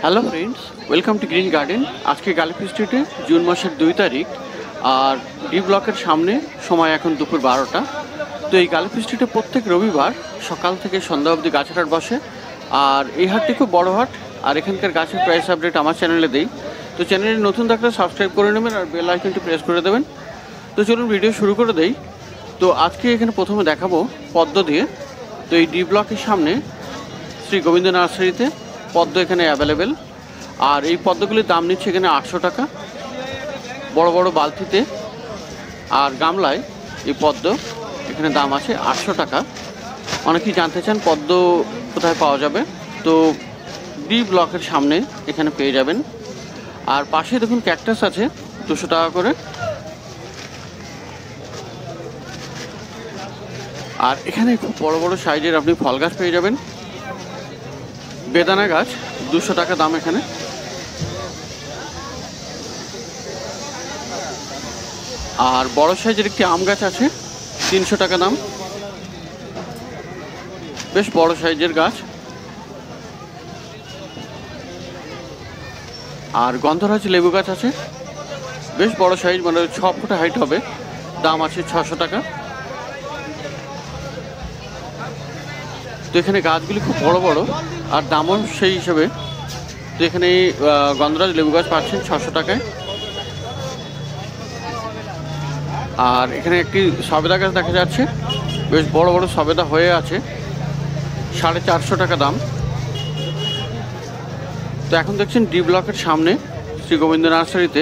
Hello friends, welcome to green garden. আজকে গালিফি স্ট্রিটে June মাসের 2 তারিখ আর ডি ব্লকের সামনে, সময় এখন দুপুর 12টা। তো এই গালিফি স্ট্রিটে প্রত্যেক রবিবার সকাল থেকে সন্ধ্যা অবধি গাছের হাট বসে। আর এই হাটটি খুব বড় হাট, আর এখানকার গাছের প্রাইস আপডেট আমার চ্যানেলে দেই। তো চ্যানেলে নতুন থাকলে সাবস্ক্রাইব করে নেবেন আর বেল আইকনটি প্রেস করে দেবেন। তো চলুন ভিডিও শুরু করে দেই। তো আজকে এখানে প্রথমে দেখাবো পদ্ম দিয়ে। তো এই ডি ব্লকের সামনে শ্রী গোবিন্দ নার্সারিতে পদ্ম এখানে অ্যাভেলেবেল। আর এই পদ্মগুলির দাম নিচ্ছে এখানে 800 টাকা বড় বড় বালতিতে, আর গামলায় এই পদ্ম এখানে দাম আছে 800 টাকা। অনেকেই জানতে চান পদ্ম কোথায় পাওয়া যাবে, তো ডি ব্লকের সামনে এখানে পেয়ে যাবেন। আর পাশে দেখুন ক্যাকটাস আছে 200 টাকা করে। আর এখানে খুব বড় বড় সাইজের আপনি ফল গাছ পেয়ে যাবেন। বেদানা গাছ 200 টাকা দাম এখানে। আর বড় সাইজের একটি আম গাছ আছে 300 টাকা দাম, বেশ বড় সাইজের গাছ। আর গন্ধরাজ লেবু গাছ আছে বেশ বড় সাইজ, মানে 6 ফুট হাইট হবে, দাম আছে 600 টাকা। তো এখানে গাছগুলি খুব বড় বড় আর দামও সেই হিসেবে। তো এখানে গন্ধরাজ লেবু গাছ পাচ্ছেন 600 টাকায়। আর এখানে একটি সবেদা গাছ দেখা যাচ্ছে, বেশ বড় বড় সবেদা হয়ে আছে, 450 টাকা দাম। তো এখন দেখছেন ডি ব্লকের সামনে শ্রী গোবিন্দ নার্সারিতে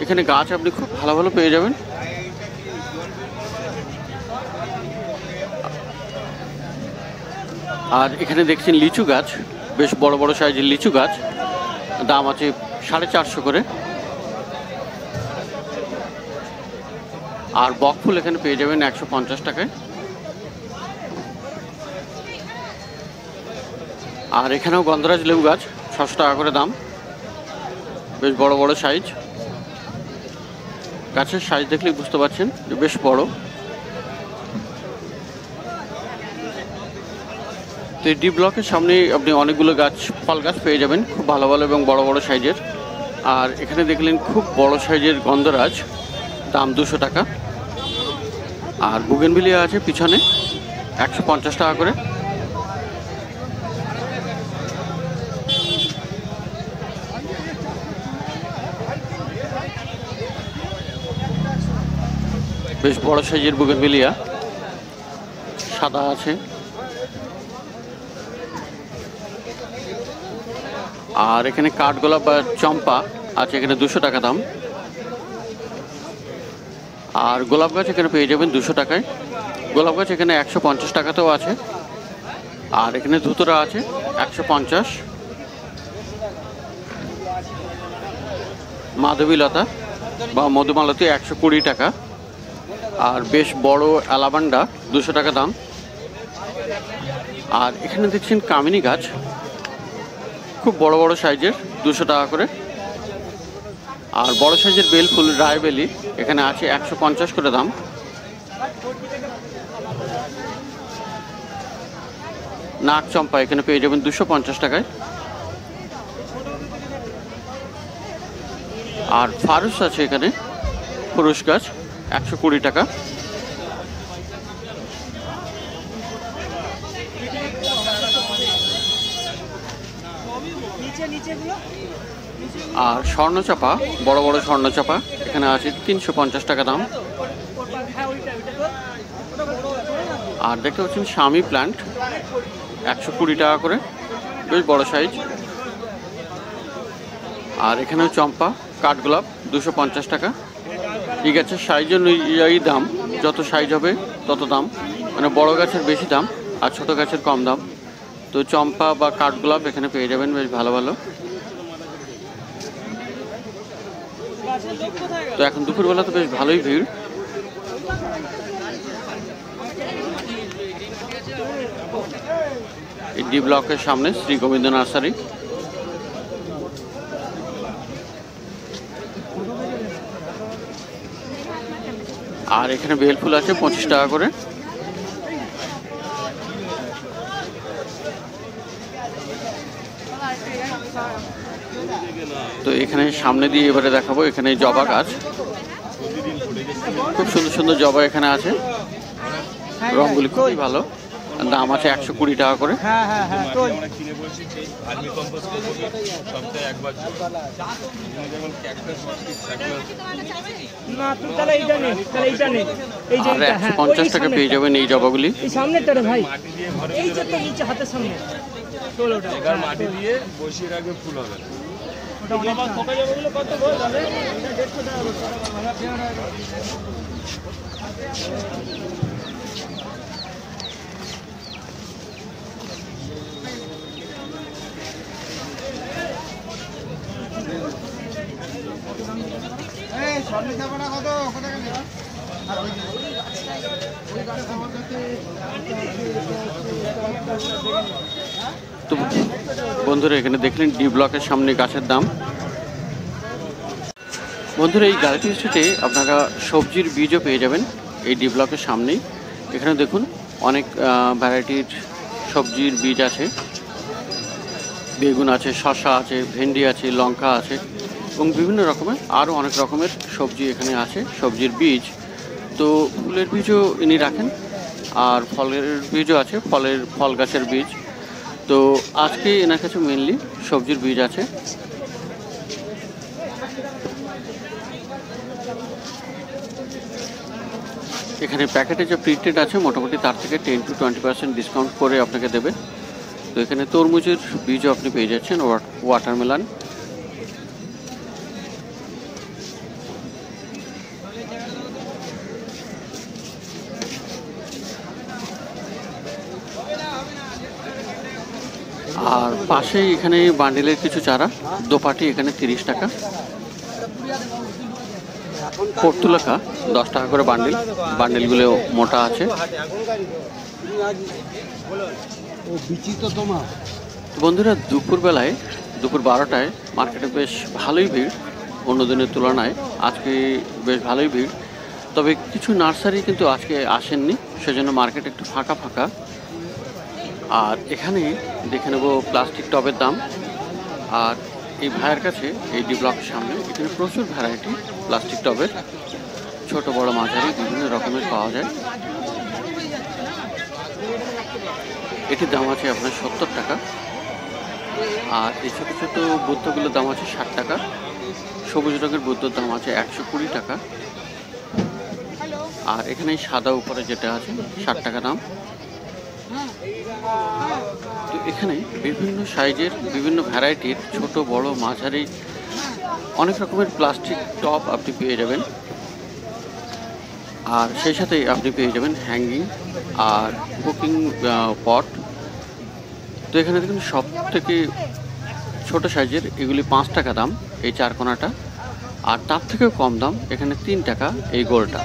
এখানে গাছ আপনি খুব ভালো ভালো পেয়ে যাবেন। আর এখানে দেখছেন লিচু গাছ, বেশ বড় বড় সাইজের লিচু গাছ, দাম আছে 450 করে। আর বকফুল এখানে পেয়ে যাবেন 150 টাকায়। আর এখানেও গন্ধরাজ লেবু গাছ 600 টাকা করে দাম, বেশ বড় বড় সাইজ। গাছের সাইজ দেখলেই বুঝতে পারছেন যে বেশ বড়। তো এই ডি ব্লকের সামনে আপনি অনেকগুলো গাছ, ফল গাছ পেয়ে যাবেন খুব ভালো ভালো এবং বড় বড় সাইজের। আর এখানে দেখলেন খুব বড় সাইজের গন্ধরাজ, দাম 200 টাকা। আর বুগেনভিলিয়া আছে পিছনে 150 টাকা করে। বেশ বড় সাইজের বুগেনভিলিয়া, সাদা আছে। আর এখানে কাঠগোলাপ বা চম্পা আছে এখানে 200 টাকা দাম। আর গোলাপ গাছ এখানে পেয়ে যাবেন 200 টাকায়। গোলাপ গাছ এখানে 150 টাকাতেও আছে। আর এখানে ধুতরা আছে 150। মাধবীলতা বা মধুমালতী 120 টাকা। আর বেশ বড় অ্যালাবান্ডা 200 টাকা দাম। আর এখানে দেখছেন কামিনী গাছ খুব বড় বড় সাইজের 200 টাকা করে। আর বড় সাইজের বেল ফুল রায়বেলি এখানে আছে 150 করে দাম। নাক চম্পা এখানে পেয়ে যাবেন 250 টাকায়। আর ফারুস আছে এখানে, ফুরুস গাছ 120 টাকা। আর স্বর্ণচাপা, বড় বড় স্বর্ণচাপা এখানে আছে 350 টাকা দাম। আর দেখতে পাচ্ছেন স্বামী প্ল্যান্ট 120 টাকা করে, বেশ বড় সাইজ। আর এখানেও চম্পা, কাঠগোলাপ 250 টাকা। এই গাছের সাইজ অনুযায়ী দাম, যত সাইজ হবে তত দাম, মানে বড় গাছের বেশি দাম আর ছোট গাছের কম দাম। তো চম্পা বা কাঠগোলাপ এখানে পেয়ে যাবেন বেশ ভালো ভালো। তো এখন দুপুরবেলা তো বেশ ভালোই ভিড়। এই ডি ব্লকের সামনে শ্রী গোবিন্দ নার্সারি। আর এখানে বেল ফুল আছে 25 টাকা করে। তো এখানে সামনে দিয়ে এবারে দেখাবো, এখানে জবা গাছ, খুব সুন্দর সুন্দর জবা এখানে আছে, রঙগুলি খুবই ভালো। দাম আছে 120 টাকা করে। আর 150 টাকা পেয়ে যাবেন এই জবাগুলি। মাটি দিয়ে বসিয়ে রাখবে, ফুল হবে। তো বন্ধুরা এখানে দেখলেন ডি ব্লকের সামনে গাছের দাম। বন্ধুরা এই গ্যালারি স্ট্রিটে আপনারা সবজির বীজও পেয়ে যাবেন এই ডি ব্লকের সামনেই। এখানে দেখুন অনেক ভ্যারাইটির সবজির বীজ আছে, বেগুন আছে, শসা আছে, ভেন্ডি আছে, লঙ্কা আছে এবং বিভিন্ন রকমের আরও অনেক রকমের সবজি এখানে আছে, সবজির বীজ। তো ফুলের বীজও ইনি রাখেন আর ফলের বীজও আছে, ফল গাছের বীজ। তো আজকে এনার কাছে মেনলি সবজির বীজ আছে। এখানে প্যাকেটে যে প্রিন্টেড আছে মোটামুটি তার থেকে 10 to 20% ডিসকাউন্ট করে আপনাকে দেবে। তো এখানে তরমুজের বীজও আপনি পেয়ে যাচ্ছেন, ওয়াটারমেলন। আর পাশেই এখানে বান্ডিলের কিছু চারা, দোপাটি এখানে 30 টাকা, পর্তুলাকা 10 টাকা করে বান্ডিল, বান্ডিলগুলো মোটা আছে। বন্ধুরা দুপুর 12টায় মার্কেটে বেশ ভালোই ভিড়, অন্য দিনের তুলনায় আজকে বেশ ভালোই ভিড়। তবে কিছু নার্সারি কিন্তু আজকে আসেননি, সেজন্য মার্কেট একটু ফাঁকা ফাঁকা। আর এখানে দেখে নেব প্লাস্টিক টবের দাম। আর এই ভাইয়ের কাছে এই ডি ব্লকের সামনে এখানে প্রচুর ভ্যারাইটি প্লাস্টিক টবের, ছোট বড় মাঝারি বিভিন্ন রকমের পাওয়া যায়। এটির দাম আছে আপনার 70 টাকা। আর এই ছোটো ছোটো বুদ্ধগুলোর দাম আছে 60 টাকা। সবুজ রঙের বুদ্ধর দাম আছে 120 টাকা। আর এখানে সাদা উপরে যেটা আছে 60 টাকা দাম। তো এখানে বিভিন্ন সাইজের বিভিন্ন ভ্যারাইটির ছোট বড় মাঝারি অনেক রকমের প্লাস্টিক টব আপনি পেয়ে যাবেন। আর সেই সাথে আপনি পেয়ে যাবেন হ্যাঙ্গিং আর কুকিং পট। তো এখানে দেখুন সব থেকে ছোট সাইজের এগুলি 5 টাকা দাম এই চারকোনাটা, আর তার থেকেও কম দাম এখানে 3 টাকা এই গোলটা।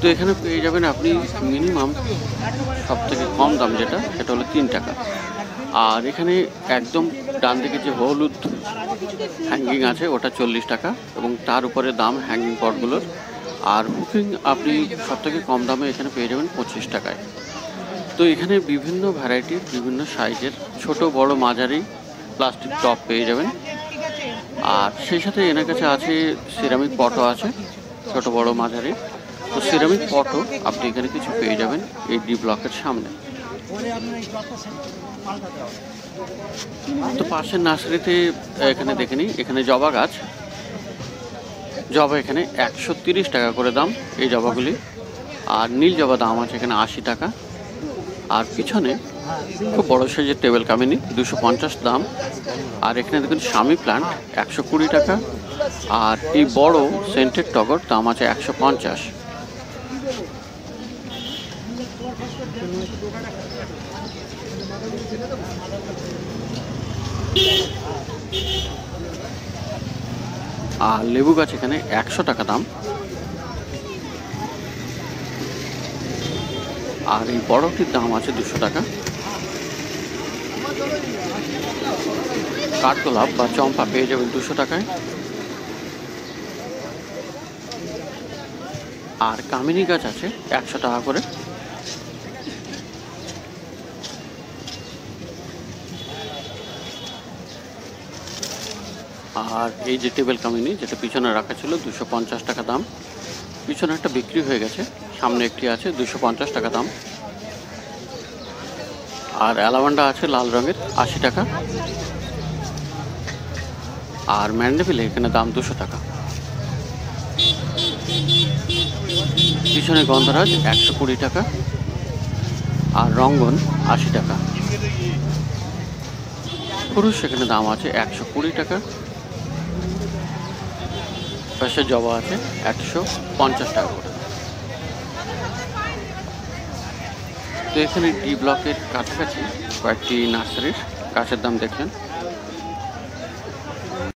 তো এখানে পেয়ে যাবেন আপনি মিনিমাম সব থেকে কম দাম যেটা সেটা হলো 3 টাকা। আর এখানে একদম ডান দিকে যে হলুদ হ্যাঙ্গিং আছে ওটা 40 টাকা এবং তার উপরে দাম হ্যাঙ্গিং পটগুলোর। আর হুকিং আপনি সব থেকে কম দামে এখানে পেয়ে যাবেন 25 টাকায়। তো এখানে বিভিন্ন ভ্যারাইটির বিভিন্ন সাইজের ছোট বড় মাঝারি প্লাস্টিক টপ পেয়ে যাবেন। আর সেই সাথে এনার কাছে আছে সিরামিক পটও আছে, ছোট বড় মাঝারি। তো সিরামিক পটও আপনি এখানে কিছু পেয়ে যাবেন এই ডি ব্লকের সামনে। তো পাশের নার্সারিতে এখানে দেখে নিই, এখানে জবা গাছ, জবা এখানে 130 টাকা করে দাম এই জবাগুলি। আর নীল জবা দাম আছে এখানে 80 টাকা। আর পিছনে খুব বড় সাইজের টেবিল কামিনী 250 দাম। আর এখানে দেখুন স্বামী প্লান্ট 120 টাকা। আর এই বড় সেন্টেড টগর দাম আছে 150। আর লেবু গাছ এখানে 100 টাকা দাম। আর এই বড়টির দাম আছে 200 টাকা। কাঠগোলাপ বা চম্পা পেয়ে যাবেন 200 টাকায়। আর কামিনী গাছ আছে 100 টাকা করে। আর এই যে টেবিল কামিনী, যেটা পিছনে রাখা ছিল 250 টাকা দাম, পিছনে একটা বিক্রি হয়ে গেছে, সামনে একটি আছে 250 টাকা দাম। আর অ্যালাভান্ডা আছে লাল রঙের 80 টাকা। আর ম্যান্ডেভিলে এখানে দাম 200 টাকা। পিছনে গন্ধরাজ 120 টাকা। আর রঙ্গন 80 টাকা। পুরুষ সেখানে দাম আছে 120 টাকা। পাশে জবা আছে 150 টাকা করে। তো এখানে ডি ব্লকের কাছাকাছি কয়েকটি নার্সারির গাছের দাম দেখলেন।